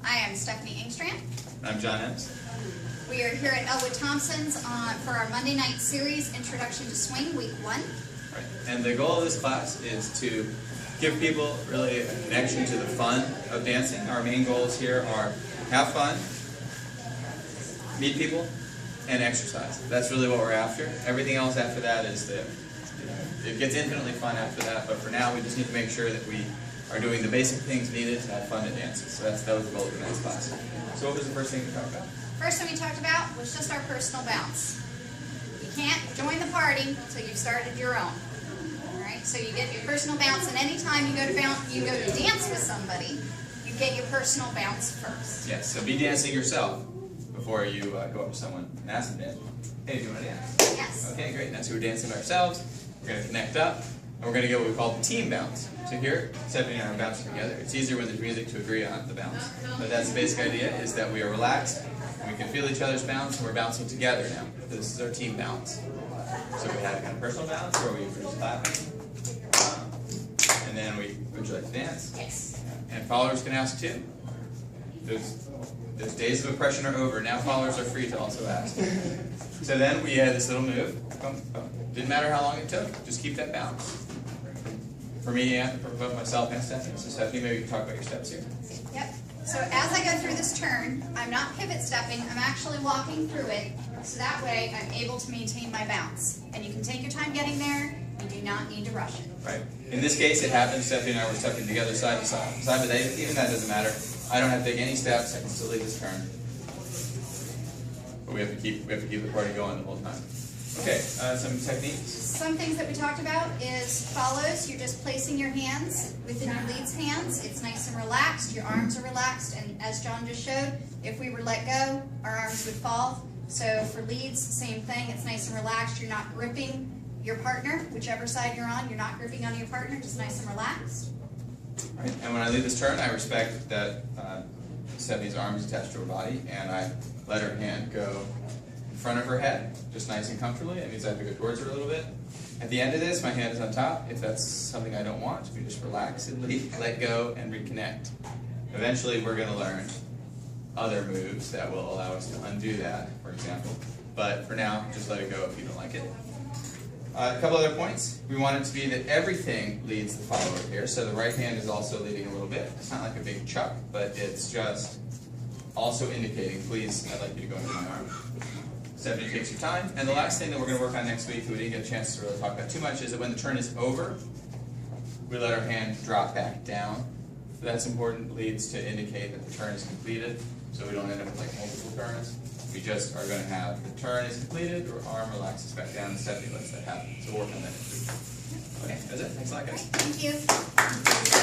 I am Stephanie Engstrand. I'm John Ems. We are here at Elwood Thompson's for our Monday night series, Introduction to Swing, Week 1. Right. And the goal of this class is to give people really a connection to the fun of dancing. Our main goals here are have fun, meet people, and exercise. That's really what we're after. Everything else after that is it gets infinitely fun after that, but for now we just need to make sure that we are doing the basic things needed to have fun at dances. So that was the goal of tonight's class. So what was the first thing to talk about? First thing we talked about was just our personal bounce. You can't join the party until you've started your own. Alright, so you get your personal bounce, and anytime you go to dance with somebody, you get your personal bounce first. Yes, so be dancing yourself before you go up to someone and ask them to dance. Hey, do you want to dance? Yes. Okay, great. Now, so we're dancing by ourselves. We're going to connect up, and we're going to get what we call the team bounce. So here, Stephanie and I are bouncing together. It's easier when there's music to agree on the bounce. But that's the basic idea, is that we are relaxed, and we can feel each other's bounce, and we're bouncing together now. This is our team bounce. So we have a kind of personal bounce, where we're just clapping, and then would you like to dance? Yes. And followers can ask too. Those days of oppression are over. Now followers are free to also ask. So then we had this little move. Didn't matter how long it took. Just keep that bounce. For me, and for both myself and Stephanie. So Stephanie, maybe you can talk about your steps here. Yep. So as I go through this turn, I'm not pivot stepping. I'm actually walking through it. So that way I'm able to maintain my bounce. And you can take your time getting there. You do not need to rush it. Right. In this case, it happened. Stephanie and I were stepping together side to side. But even that doesn't matter. I don't have to take any steps. I can still lead this turn. But we have to keep the party going the whole time. Okay. Some techniques. Some things that we talked about is follows. You're just placing your hands within your lead's hands. It's nice and relaxed. Your arms are relaxed. And as John just showed, if we were let go, our arms would fall. So for leads, same thing. It's nice and relaxed. You're not gripping your partner, whichever side you're on. You're not gripping on your partner. Just nice and relaxed. Right. And when I lead this turn, I respect that Stephanie's arm is attached to her body, and I let her hand go in front of her head, just nice and comfortably. That means I have to go towards her a little bit. At the end of this, my hand is on top. If that's something I don't want, we just relax and let go and reconnect. Eventually, we're going to learn other moves that will allow us to undo that, for example. But for now, just let it go if you don't like it. A couple other points. We want it to be that everything leads the follower here. So the right hand is also leading a little bit. It's not like a big chuck, but it's just also indicating, please, I'd like you to go into my arm. Stephanie takes your time. And the last thing that we're going to work on next week, that we didn't get a chance to really talk about too much, is that when the turn is over, we let our hand drop back down. That's important. Leads to indicate that the turn is completed, so we don't end up with like multiple turns. We just are going to have the turn is completed, or arm relaxes back down, and Stephanie lets that happen. So we'll work on that next week. Okay, that's it. Thanks a lot, guys. Thank you.